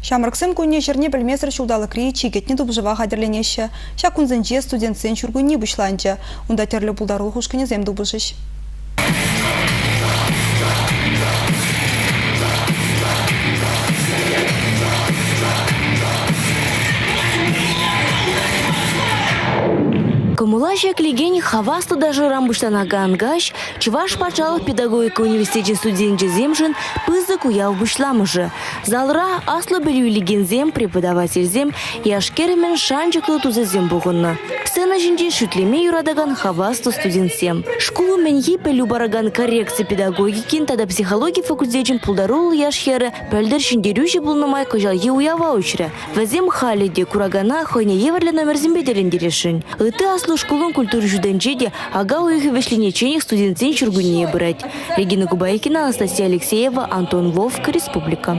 Шамраксем куне жерне білмесір шулдалы крей чекетне дубжыва хадерленеші. Шакунзенже студентсен чургуни бұшланчы. Унда терлі бұлдарлы хушкіне зем дубжыш. Коммулажия клигени хавасту даже рамбуштанага ангаш, чуваш пачалов педагогика университете студенче земжин пызы куяв бушламыжы. Залра асло белю легензем, преподавательзем, яшкеремен шанчыклы тузазем бугынна. Сцена жинде шутлеме юрадаган хавасту студентсем. Школу меньи пелю бараган коррекции педагогикин, тада психологии факультетчен пулдарул яшхеры, пельдер шиндерюжи булнамай кожал еуява учря. Вазем халиде курагана хойне еверле номер зембеделен решень. Лыты асло школун культуры жуданчеде, ага уехи вышленечених студентсен чургуне брать. Регина Кубайкина, Анастасия Алексеева, Антон Вовк, Республика.